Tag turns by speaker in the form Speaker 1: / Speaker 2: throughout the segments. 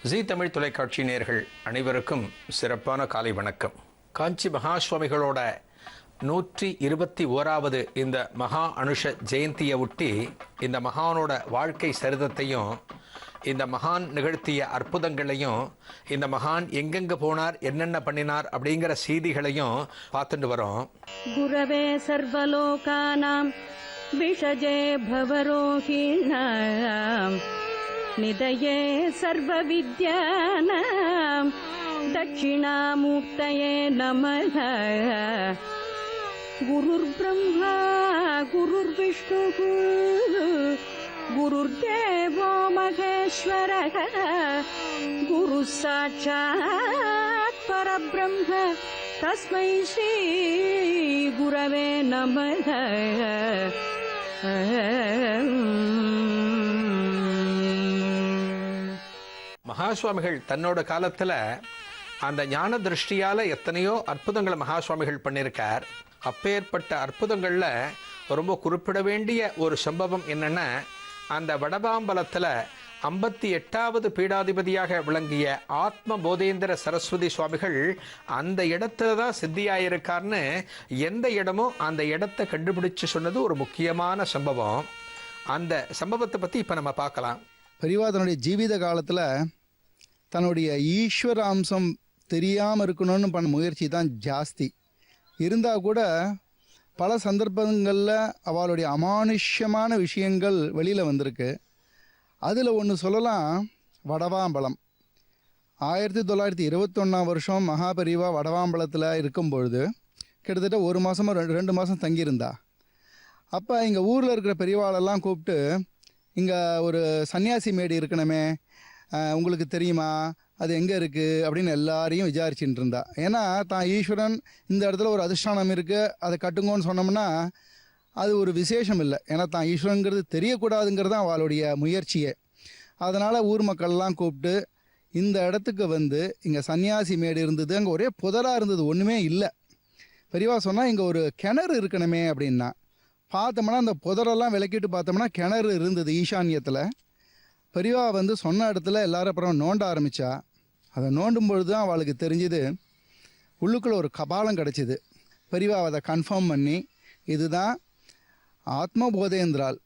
Speaker 1: ஜீ தமிழ் தொலைக்காட்சி நேயர்கள் அனைவருக்கும் சிறப்பான காலை வணக்கம். காஞ்சி மகா சுவாமிகளோட 121வது இந்த மகா அனுஷ ஜெயந்தியை ஒட்டி இந்த மகானோட வாழ்க்கை சரிதத்தையும் இந்த மகான் நிகழ்த்திய அற்புதங்களையும் இந்த மகான் எங்கெங்க போனார் என்னென்ன பண்ணினார் அப்படிங்கிற செய்திகளையும் பார்த்துட்டு வரோம்.
Speaker 2: குரவே சர்வலோகானாம் விஷஜே பவரோஹிணாம் நிதயே சர்வ வித்யானாம் தட்சிணாமூர்த்தயே நமः. குருர் பிரம்மா குருர் விஷ்ணு குருர்தேவோ மகேஸ்வரः குரு சாட்சாத் பரபிரம்ம தஸ்மை ஸ்ரீ குரவே நமः.
Speaker 1: மகாசுவாமிகள் தன்னோட காலத்துல அந்த ஞான திருஷ்டியால எத்தனையோ அற்புதங்களை மகாசுவாமிகள் பண்ணியிருக்கார். அப்பேற்பட்ட அற்புதங்கள்ல ரொம்ப குறிப்பிட வேண்டிய ஒரு சம்பவம் என்னன்னா, அந்த வடபாம்பலத்துல 58வது பீடாதிபதியாக விளங்கிய ஆத்ம போதேந்திர சரஸ்வதி சுவாமிகள் அந்த இடத்துல தான் சித்தியாயிருக்கார்னு எந்த இடமோ அந்த இடத்தை கண்டுபிடிச்சு சொன்னது ஒரு முக்கியமான சம்பவம். அந்த சம்பவத்தை பத்தி இப்ப நம்ம பார்க்கலாம்.
Speaker 3: பெரியவா தன்னுடைய ஜீவித காலத்தில் தன்னுடைய ஈஸ்வர அம்சம் தெரியாமல் இருக்கணும்னு பண்ண முயற்சி தான் ஜாஸ்தி. இருந்தால் கூட பல சந்தர்ப்பங்களில் அவளுடைய அமானுஷ்யமான விஷயங்கள் வெளியில் வந்திருக்கு. அதில் ஒன்று சொல்லலாம், வடவாம்பலம். 1921 மகாபெரிவா வடவாம்பலத்தில் இருக்கும்பொழுது கிட்டத்தட்ட 1 மாதமோ 2 மாதம் தங்கியிருந்தா. அப்போ இங்கே ஊரில் இருக்கிற பெரியவாளெல்லாம் கூப்பிட்டு, இங்கே ஒரு சன்னியாசி மேடு இருக்கணுமே, உங்களுக்கு தெரியுமா, அது எங்கே இருக்குது அப்படின்னு எல்லாரையும் விசாரிச்சுட்டு இருந்தா. ஏன்னா தான் ஈஸ்வரன் இந்த இடத்துல ஒரு அதிஷ்டானம் இருக்குது, அதை கட்டுங்கன்னு சொன்னோம்னா அது ஒரு விசேஷம் இல்லை. ஏன்னா தான் ஈஸ்வரங்கிறது தெரியக்கூடாதுங்கிறது தான் அவளுடைய முயற்சியே. அதனால் ஊர் மக்கள்லாம் கூப்பிட்டு இந்த இடத்துக்கு வந்து, இங்கே சன்னியாசி மேடு இருந்தது, அங்கே ஒரே புதராக இருந்தது, ஒன்றுமே இல்லை. பெரியவா சொன்னால் இங்கே ஒரு கிணறு இருக்கணுமே அப்படின்னா. பார்த்தோம்னா அந்த புதரெல்லாம் விளக்கிட்டு பார்த்தோம்னா கிணறு இருந்தது ஈசான்யத்தில். பெரியவா வந்து சொன்ன இடத்துல எல்லாரும் அப்புறம் நோண்ட ஆரம்பித்தா. அதை நோண்டும் பொழுது தான் அவளுக்கு தெரிஞ்சுது, உள்ளுக்குள்ளே ஒரு கபாலம் கிடச்சிது. பெரியவா அதை கன்ஃபார்ம் பண்ணி, இதுதான் ஆத்மபோதேந்திரால்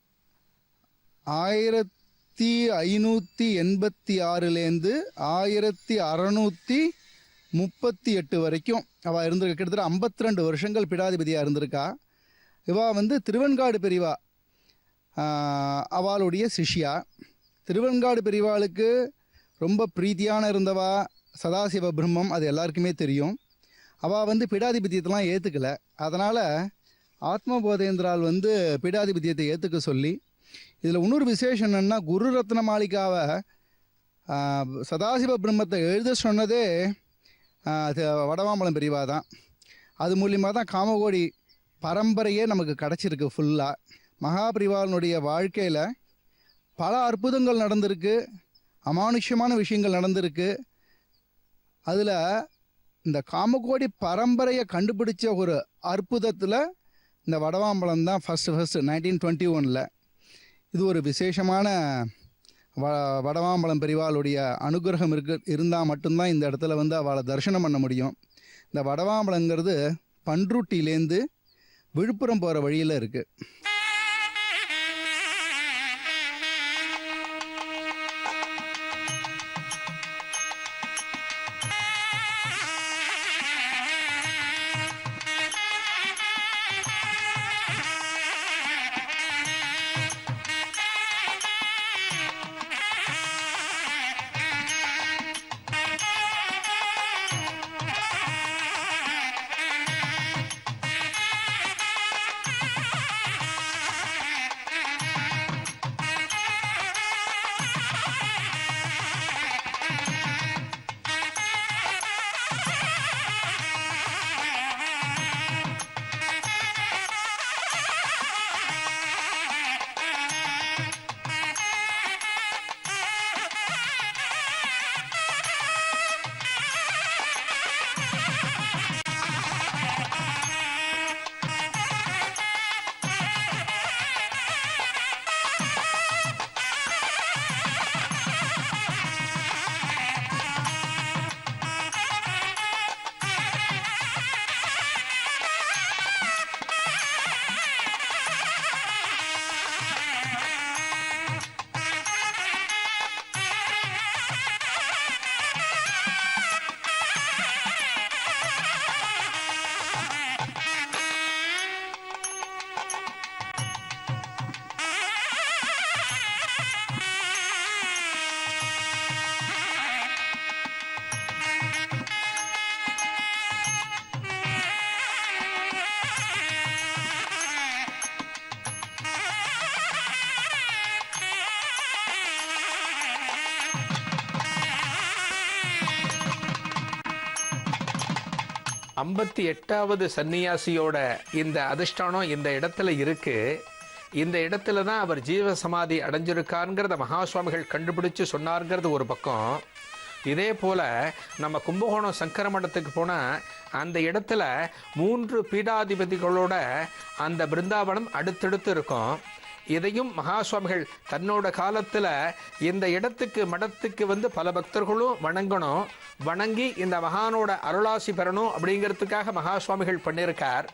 Speaker 3: 1586லேருந்து 1638 வரைக்கும் அவள் இருந்திருக்க. கிட்டத்தட்ட 52 வருஷங்கள் பீடாதிபதியாக இருந்திருக்கா. இவா வந்து திருவெண்காடு பெரியவா அவளுடைய சிஷ்யா. திருவெண்காடு பெரியவாளுக்கு ரொம்ப பிரீத்தியான இருந்தவா சதாசிவ பிரம்மம், அது எல்லாருக்குமே தெரியும். அவள் வந்து பீடாதிபத்தியத்தெலாம் ஏற்றுக்கலை. அதனால் ஆத்மபோதேந்திரால் வந்து பீடாதிபத்தியத்தை ஏற்றுக்க சொல்லி, இதில் இன்னொரு விசேஷம் என்னென்னா, குரு ரத்ன மாளிகாவை சதாசிவ பிரம்மத்தை எழுத சொன்னதே வடவாம்பலம் பெரியவா தான். அது மூலியமாக தான் காமகோடி பரம்பரையே நமக்கு கிடச்சிருக்கு ஃபுல்லாக. மகாபிரிவாளனுடைய வாழ்க்கையில் பல அற்புதங்கள் நடந்திருக்கு, அமானுஷ்யமான விஷயங்கள் நடந்திருக்கு. அதில் இந்த காமகோடி பரம்பரையை கண்டுபிடிச்ச ஒரு அற்புதத்தில் இந்த வடவாம்பலம் தான் ஃபஸ்ட்டு 1921. இது ஒரு விசேஷமான வடவாம்பலம் பெரிவாளுடைய அனுகிரகம் இருந்தால் மட்டும்தான் இந்த இடத்துல வந்து அவளை தரிசனம் பண்ண முடியும். இந்த வடவாம்பலங்கிறது பன்ருட்டிலேருந்து விழுப்புரம் போகிற வழியில் இருக்குது.
Speaker 1: 58வது சன்னியாசியோட இந்த அதிஷ்டானம் இந்த இடத்துல இருக்கு. இந்த இடத்துல தான் அவர் ஜீவ சமாதி அடைஞ்சிருக்காருங்கிறத மகாசுவாமிகள் கண்டுபிடிச்சு சொன்னார்ங்கிறது ஒரு பக்கம். இதே போல் நம்ம கும்பகோணம் சங்கர மடத்துக்கு போனால் அந்த இடத்துல 3 பீடாதிபதிகளோட அந்த பிருந்தாவனம் அடுத்தடுத்து இருக்கும். இதையும் மகாசுவாமிகள் தன்னோட காலத்தில் இந்த இடத்துக்கு மடத்துக்கு வந்து பல பக்தர்களும் வணங்கணும், வணங்கி இந்த மகானோட அருளாசி பெறணும் அப்படிங்கிறதுக்காக மகாசுவாமிகள் பண்ணியிருக்கார்.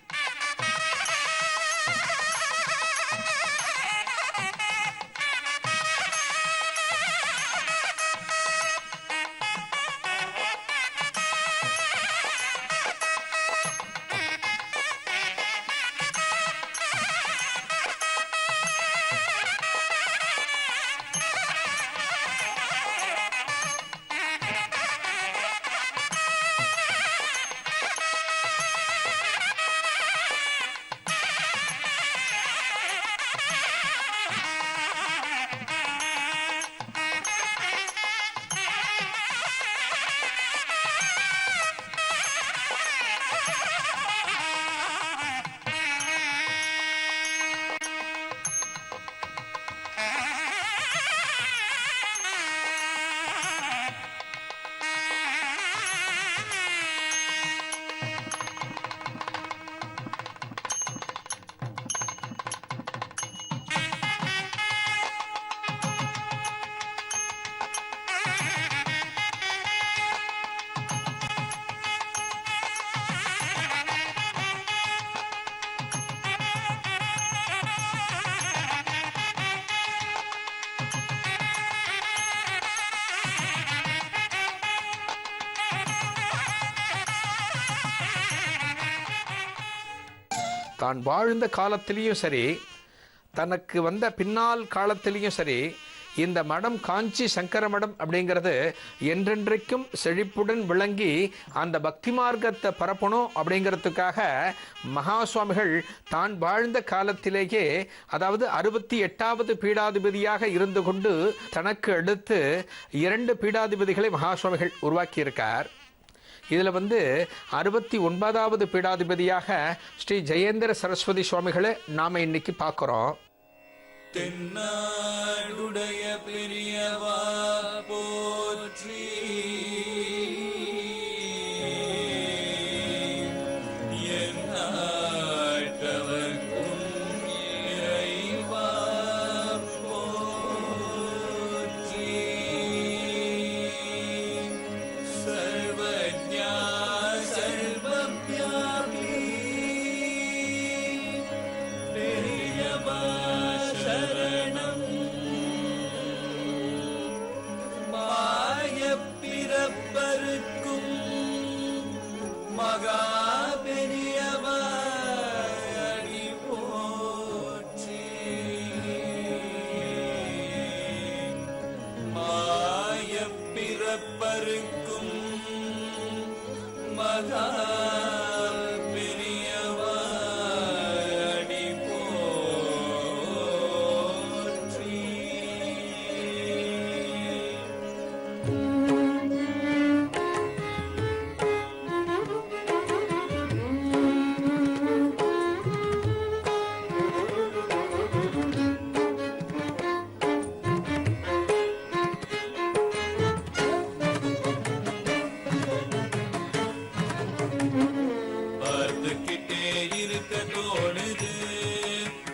Speaker 1: தான் வாழ்ந்த காலத்திலையும் சரி, தனக்கு வந்த பின்னால் காலத்திலையும் சரி, இந்த மடம் காஞ்சி சங்கர மடம் அப்படிங்கிறது என்றென்றைக்கும் செழிப்புடன் விளங்கி அந்த பக்தி மார்க்கத்தை பரப்பணும் அப்படிங்கிறதுக்காக மகாசுவாமிகள் தான் வாழ்ந்த காலத்திலேயே, அதாவது 68வது பீடாதிபதியாக இருந்து கொண்டு தனக்கு அடுத்து 2 பீடாதிபதிகளை மகாசுவாமிகள் உருவாக்கியிருக்கார். இதில் 69வது பீடாதிபதியாக ஸ்ரீ ஜெயேந்திர சரஸ்வதி சுவாமிகளை நாம் இன்னைக்கு பார்க்குறோம்.
Speaker 4: தென்னாடுடைய பெரியவா போற்றி, எந்நாட்டவர்க்கும் இறைவா போற்றி, சர்வஜ்ஞா சர்வவ்யாபி பெரியவா சரணம், மாயப்பிறப்பருக்கும் மகா பெரியவா அடி போற்றி, மாயப்பிறப்பருக்கும் மகா பெரியவா அடி போற்றி. பார்த்துக்கிட்டே இருக்க தோணுது,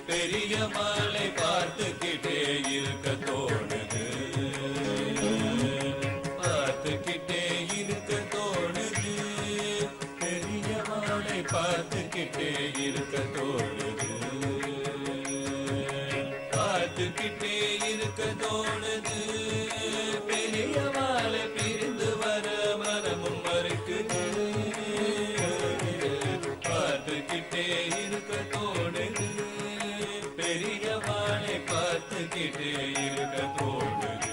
Speaker 4: பெரிய மாலை பார்த்துக்கிட்டே இருக்க தோணுது, பார்த்துக்கிட்டே இருக்க தோணுது, பெரிய மாலை பார்த்துக்கிட்டே இருக்க தோணுது, பார்த்துக்கிட்டே இருக்க தோணுது, பெரிய மாலை பிரிந்து வர மனமும் மறுக்குது, பார்த்துக்கிட்டே இருக்க தோணுது, பெரிய மாலை பார்த்துக்கிட்டே இருக்க தோணுது.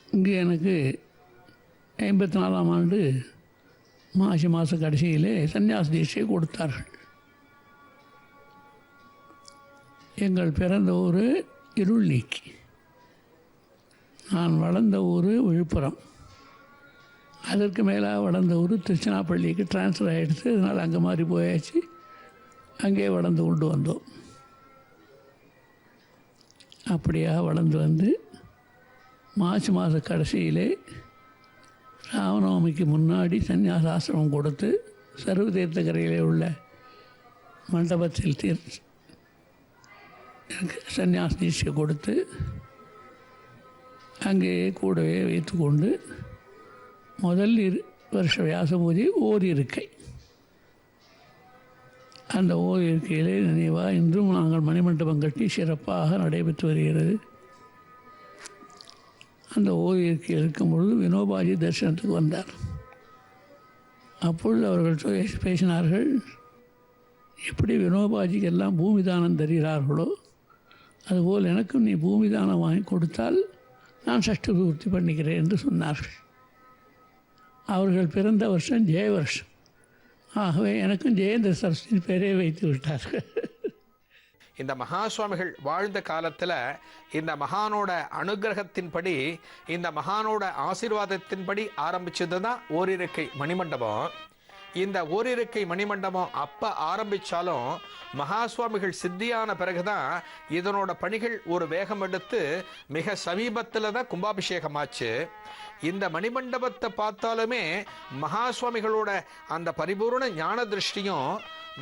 Speaker 5: இங்கே எனக்கு 54ஆம் ஆண்டு மாசி மாத கடைசியிலே சன்னியாச தீட்சை கொடுத்தார்கள். எங்கள் பிறந்த ஊர் இருள்நீக்கி, நான் வளர்ந்த ஊர் விழுப்புரம். அதற்கு மேலே வளர்ந்த ஊர் திருச்சினாப்பள்ளிக்கு ட்ரான்ஸ்ஃபர் ஆகிடுச்சு. அதனால் அங்கே மாறி போயாச்சு. அங்கேயே வளர்ந்து கொண்டு வந்தோம். அப்படியாக வளர்ந்து வந்து மார்ச் மாத கடைசியிலே ராமநவமிக்கு முன்னாடி சந்நியாசாசிரமம் கொடுத்து சர்வதீர்த்தக்கரையிலே உள்ள மண்டபத்தில் சந்நியாச தீட்சை கொடுத்து அங்கேயே கூடவே வைத்துக்கொண்டு முதல் வருஷ வியாச பூஜை ஓரிருக்கை. அந்த ஓரிருக்கையிலே நினைவாக இன்றும் நாங்கள் மணிமண்டபம் கட்டி சிறப்பாக நடைபெற்று வருகிறது. அந்த ஓரிருக்கை இருக்கும் பொழுது வினோபாஜி தரிசனத்துக்கு வந்தார். அப்பொழுது அவர்கள் பேசினார்கள், எப்படி வினோபாஜிக்கு எல்லாம் பூமி தானம் தருகிறார்களோ அதுபோல் எனக்கும் நீ பூமி தானம் வாங்கி கொடுத்தால் நான் சஷ்டி பூர்த்தி பண்ணிக்கிறேன் என்று சொன்னார்கள். அவர்கள் பிறந்த வருஷம் ஜெய வருஷம். ஆகவே எனக்கும் ஜெயேந்திர சரஸ்வதி பேரே வைத்து விட்டார்கள்.
Speaker 1: இந்த மகா சுவாமிகள் வாழ்ந்த காலத்தில் இந்த மகானோட அனுகிரகத்தின்படி, இந்த மகானோட ஆசீர்வாதத்தின்படி ஆரம்பிச்சது தான் ஓரிருக்கை மணிமண்டபம். இந்த ஓரிருக்கை மணிமண்டபம் அப்போ ஆரம்பித்தாலும் மகா சுவாமிகள் சித்தியான பிறகுதான் இதனோட பணிகள் ஒரு வேகம் எடுத்து மிக சமீபத்தில் தான் கும்பாபிஷேகமாச்சு. இந்த மணிமண்டபத்தை பார்த்தாலுமே மகா சுவாமிகளோட அந்த பரிபூர்ண ஞான திருஷ்டியும்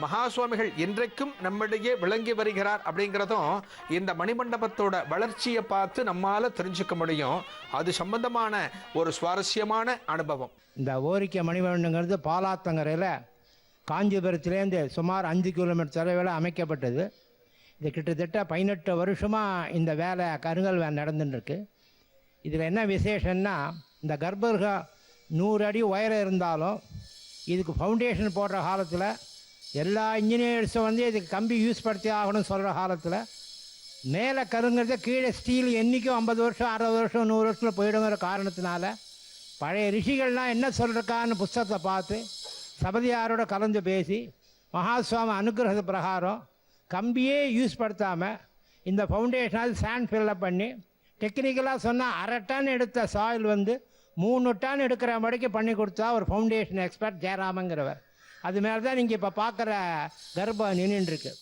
Speaker 1: மகா சுவாமிகள் இன்றைக்கும் நம்மிடையே விளங்கி வருகிறார் அப்படிங்கிறதும் இந்த மணிமண்டபத்தோட வளர்ச்சியை பார்த்து நம்மால் தெரிஞ்சுக்க முடியும். அது சம்பந்தமான ஒரு சுவாரஸ்யமான அனுபவம்.
Speaker 6: இந்த ஓரிக்கை மணிமண்டபங்கிறது பாலாத்தங்கரையில் காஞ்சிபுரத்துலேருந்து சுமார் 5 கிலோமீட்டர் தொலைவில் அமைக்கப்பட்டது. இது கிட்டத்தட்ட 18 வருஷமாக இந்த வேலை கருங்கல் வேலை நடந்துட்டுருக்கு. இதில் என்ன விசேஷன்னா, இந்த கர்ப்பகிரகம் 100 அடி உயரம் இருந்தாலும் இதுக்கு ஃபவுண்டேஷன் போடுற காலத்தில் எல்லா இன்ஜினியர்ஸும் வந்து இதுக்கு கம்பி யூஸ் படுத்தி ஆகணும்னு சொல்கிற காலத்தில் மேலே கருங்கிறத கீழே ஸ்டீல் என்றைக்கும் 50 வருஷம் 60 வருஷம் 100 வருஷத்தில் போயிடுங்கிற காரணத்தினால பழைய ரிஷிகள்லாம் என்ன சொல்கிறக்கான்னு புஸ்தகத்தை பார்த்து சபதியாரோட கலந்து பேசி மகாசுவாமி அனுகிரக பிரகாரம் கம்பியே யூஸ் படுத்தாமல் இந்த ஃபவுண்டேஷனால் சாண்ட் ஃபில்லப் பண்ணி டெக்னிக்கலாக சொன்னால் 1/2 டன் எடுத்த சாயில் வந்து 3 டன் எடுக்கிற மடிக்கு பண்ணி கொடுத்தா ஒரு ஃபவுண்டேஷன் எக்ஸ்பர்ட் ஜெயராமங்கிறவர். அது மேலே தான் நீங்கள் இப்போ பார்க்குற கர்ப்பம் நின்றுருக்கு.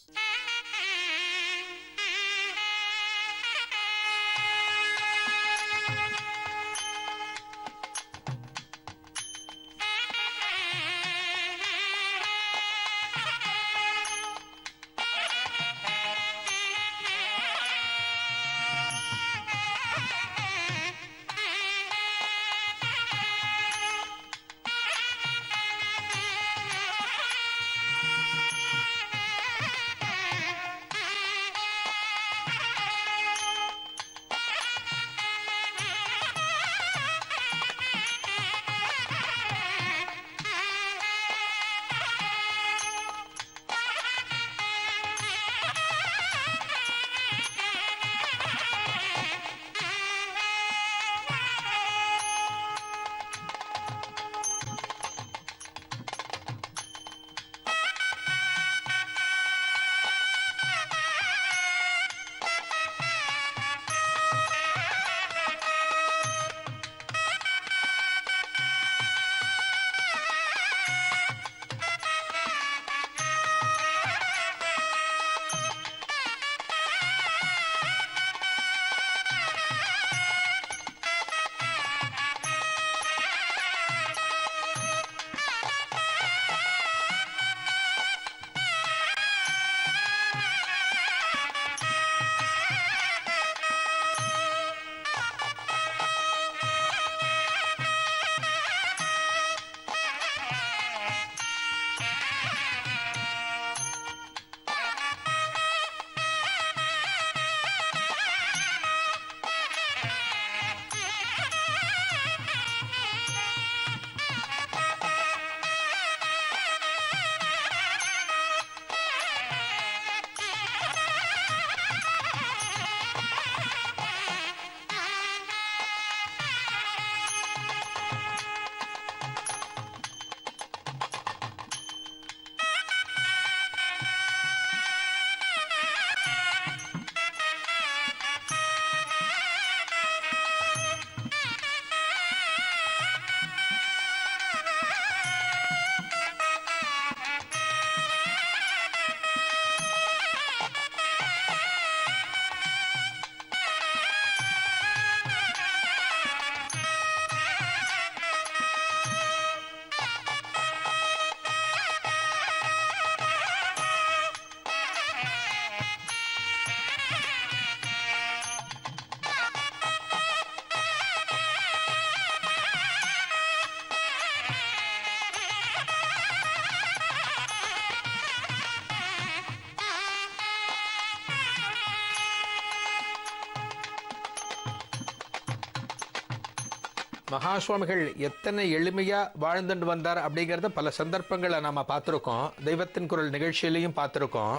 Speaker 1: மகா சுவாமிகள் எத்தனை எளிமையாக வாழ்ந்துட்டு வந்தார் அப்படிங்கிறத பல சந்தர்ப்பங்களை நாம் பார்த்துருக்கோம். தெய்வத்தின் குரல் நிகழ்ச்சியிலையும் பார்த்துருக்கோம்.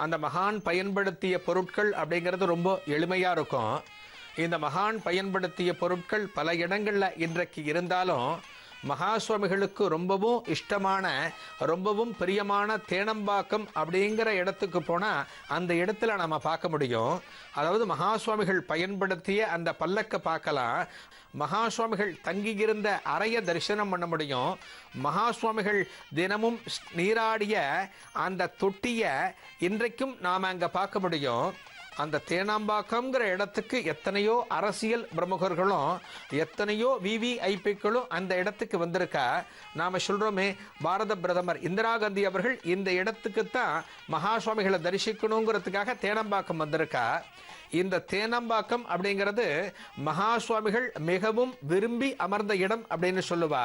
Speaker 1: அந்த மகான் பயன்படுத்திய பொருட்கள் அப்படிங்கிறது ரொம்ப எளிமையாக இருக்கும். இந்த மகான் பயன்படுத்திய பொருட்கள் பல இடங்களில் இன்றைக்கு இருந்தாலும் மகா சுவாமிகளுக்கு ரொம்பவும் இஷ்டமான, ரொம்பவும் பிரியமான தேனம்பாக்கம் அப்படிங்கிற இடத்துக்கு போனால் அந்த இடத்துல நம்ம பார்க்க முடியும். அதாவது மகா சுவாமிகள் பயன்படுத்திய அந்த பல்லக்கை பார்க்கலாம். மகா சுவாமிகள் தங்கியிருந்த அறைய தரிசனம் பண்ண முடியும். மகா சுவாமிகள் தினமும் நீராடிய அந்த தொட்டியை இன்றைக்கும் நாம் அங்கே பார்க்க முடியும். அந்த தேனாம்பாக்கம்ங்கிற இடத்துக்கு எத்தனையோ அரசியல் பிரமுகர்களும் எத்தனையோ விவிஐபிக்களும் அந்த இடத்துக்கு வந்திருக்கா. நாம் சொல்கிறோமே, பாரத பிரதமர் இந்திரா காந்தி அவர்கள் இந்த இடத்துக்குத்தான் மகா சுவாமிகளை தரிசிக்கணுங்கிறதுக்காக தேனம்பாக்கம் வந்திருக்கா. இந்த தேனம்பாக்கம் அப்படிங்கிறது மகா சுவாமிகள் மிகவும் விரும்பி அமர்ந்த இடம் அப்படின்னு சொல்லுவா.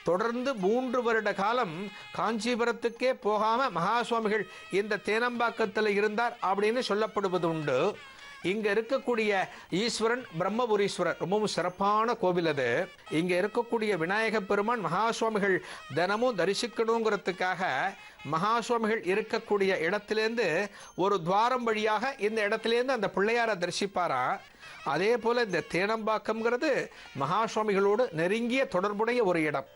Speaker 1: தொடர்ந்து 3 வருட காலம் காஞ்சிபுரத்துக்கே போகாமல் மகா சுவாமிகள் இந்த தேனம்பாக்கத்தில் இருந்தார் அப்படின்னு சொல்லப்படுவது உண்டு. இங்கே இருக்கக்கூடிய ஈஸ்வரன் பிரம்மபுரீஸ்வரர் ரொம்பவும் சிறப்பான கோவில் அது. இங்கே இருக்கக்கூடிய விநாயக பெருமான் மகா சுவாமிகள் தினமும் தரிசிக்கணுங்கிறதுக்காக மகா சுவாமிகள் இருக்கக்கூடிய இடத்துலேருந்து ஒரு துவாரம் வழியாக இந்த இடத்துலேருந்து அந்த பிள்ளையாரை தரிசிப்பாராம். அதே போல் இந்த தேனம்பாக்கம்ங்கிறது மகா சுவாமிகளோடு நெருங்கிய தொடர்புடைய ஒரு இடம்.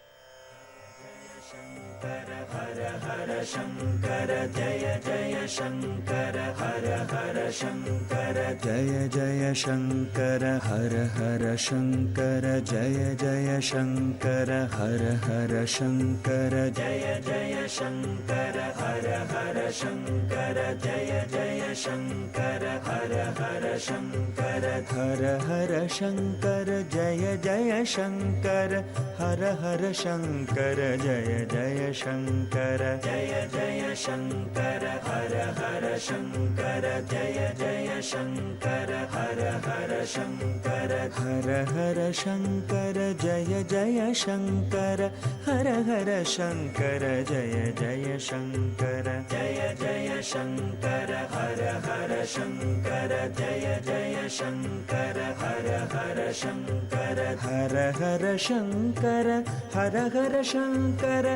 Speaker 4: ஹர ஹர சங்கர ஜய ஜய சங்கர ஹர ஹர சங்கர ஜய ஜய சங்கர ஹர ஹர சங்கர ஜய ஜய சங்கர ஹர ஹர சங்கர ஜய ஜய சங்கர ஹர ஹர சங்கர ஜய ஜய சங்கர ஹர ஹர சங்கர ஹர ஹர சங்கர ஜய ஜய சங்கர ஹர ஹர சங்கர ஜய ஜய சங்கர ஜய ஜய சங்கர ஹர ஹர சங்கர ஜய ஜய சங்கர ஹர ஹர சங்கர ஹர ஹர சங்கர ஜய ஜய சங்கர ஹர ஹர சங்கர ஜய ஜய சங்கர ஜய ஜய சங்கர ஹர ஹர சங்கர ஜய ஜய சங்கர ஹர ஹர சங்கர ஹர ஹர சங்கர ஹர ஹர சங்கர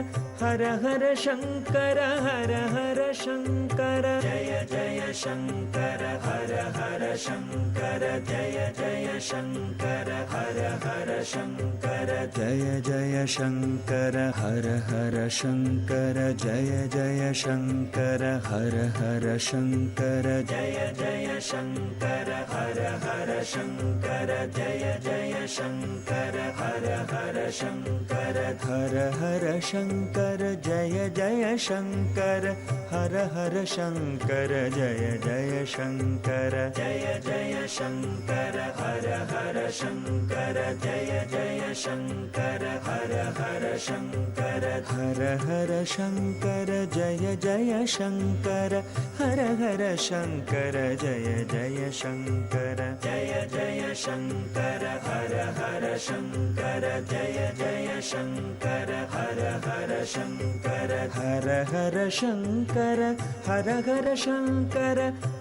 Speaker 4: ஹர ஹர சங்கர ஹர ஹர சங்கர ஜய ஜய சங்கர ஹர ஹர சங்கர ஜய ஜய சங்கர ஹர ஹர சங்கர ஜய ஜய சங்கர ஹர ஹர சங்கர ஜய ஜய சங்கர ஹர ஹர சங்கர ஜய ஜய சங்கர ஹர ஹர சங்கர ஜய ஜய சங்கர ஹர ஹர சங்கர ஹர ஹர சங்கர ஜய ஜய சங்கர ஹர ஹர சங்கர ஜய ஜய சங்கர ஜய ஜய சங்கர ஹர ஹர சங்கர ஜய ஜய சங்கர ஹர ஹர சங்கர ஹர ஹர சங்கர ஜய ஜய சங்கர ஹர ஹர சங்கர ஜய ஜய சங்கர ஜய ஜய சங்கர ஹர ஹர சங்கர ஜய ஜய சங்கர ஹர ஹர சங்கர ஹர ஹர சங்கர ஹர ஹர சங்கர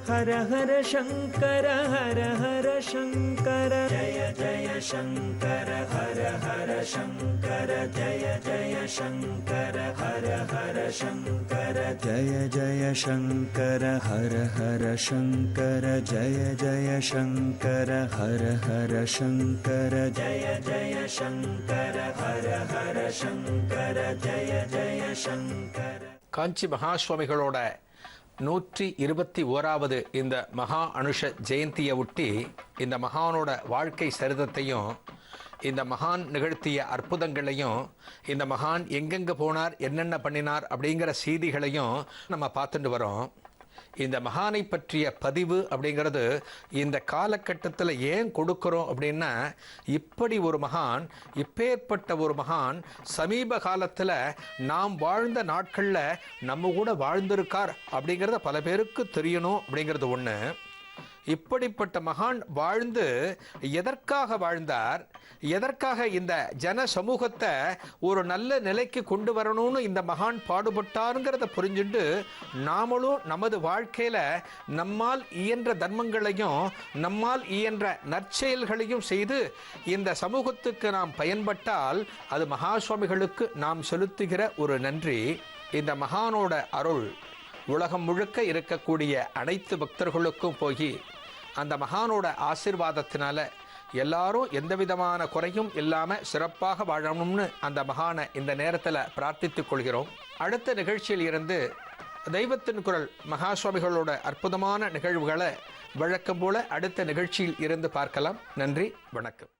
Speaker 4: ஹர ஹர சங்கர ஹர ஹர சங்கர ஜய ஜய சங்கர ஹர ஹர சங்கர ஜய ஜய சங்கர ஹர ஹர சங்கர ஜய ஜய சங்கர ஹர ஹர சங்கர ஜய ஜய சங்கர ஹர ஹர சங்கர ஜய ஜய சங்கர ஹர ஹர சங்கர ஜய ஜய சங்கர.
Speaker 1: காஞ்சி மகா சுவாமிகளோட 121வது இந்த மகா அனுஷ ஜெயந்தியை ஒட்டி இந்த மகானோட வாழ்க்கை சரிதத்தையும் இந்த மகான் நிகழ்த்திய அற்புதங்களையும் இந்த மகான் எங்கெங்கே போனார், என்னென்ன பண்ணினார் அப்படிங்கிற செய்திகளையும் நம்ம பார்த்துட்டு வரோம். இந்த மகானை பற்றிய பதிவு அப்படிங்கிறது இந்த காலகட்டத்தில் ஏன் கொடுக்குறோம் அப்படின்னா, இப்படி ஒரு மகான், இப்பேற்பட்ட ஒரு மகான் சமீப காலத்தில் நாம் வாழ்ந்த நாட்களில் நம்ம கூட வாழ்ந்திருக்கார் அப்படிங்கிறத பல பேருக்கு தெரியணும் அப்படிங்கிறது ஒன்று. இப்படிப்பட்ட மகான் வாழ்ந்து எதற்காக வாழ்ந்தார், எதற்காக இந்த ஜன சமூகத்தை ஒரு நல்ல நிலைக்கு கொண்டு வரணும்னு இந்த மகான் பாடுபட்டாருங்கிறத புரிஞ்சுட்டு நாமளும் நமது வாழ்க்கையில நம்மால் இயன்ற தர்மங்களையும் நம்மால் இயன்ற நற்செயல்களையும் செய்து இந்த சமூகத்துக்கு நாம் பயன்பட்டால் அது மகா சுவாமிகளுக்கு நாம் செலுத்துகிற ஒரு நன்றி. இந்த மகானோட அருள் உலகம் முழுக்க இருக்கக்கூடிய அனைத்து பக்தர்களுக்கும் போய் அந்த மகானோட ஆசீர்வாதத்தினால எல்லாரும் எந்த விதமான குறையும் இல்லாமல் சிறப்பாக வாழணும்னு அந்த மகானை இந்த நேரத்தில் பிரார்த்தித்துக் கொள்கிறோம். அடுத்த நிகழ்ச்சியில் இருந்து தெய்வத்தின் குரல் மகா சுவாமிகளோட அற்புதமான நிகழ்வுகளை வழக்கம் போல அடுத்த நிகழ்ச்சியில் இருந்து பார்க்கலாம். நன்றி, வணக்கம்.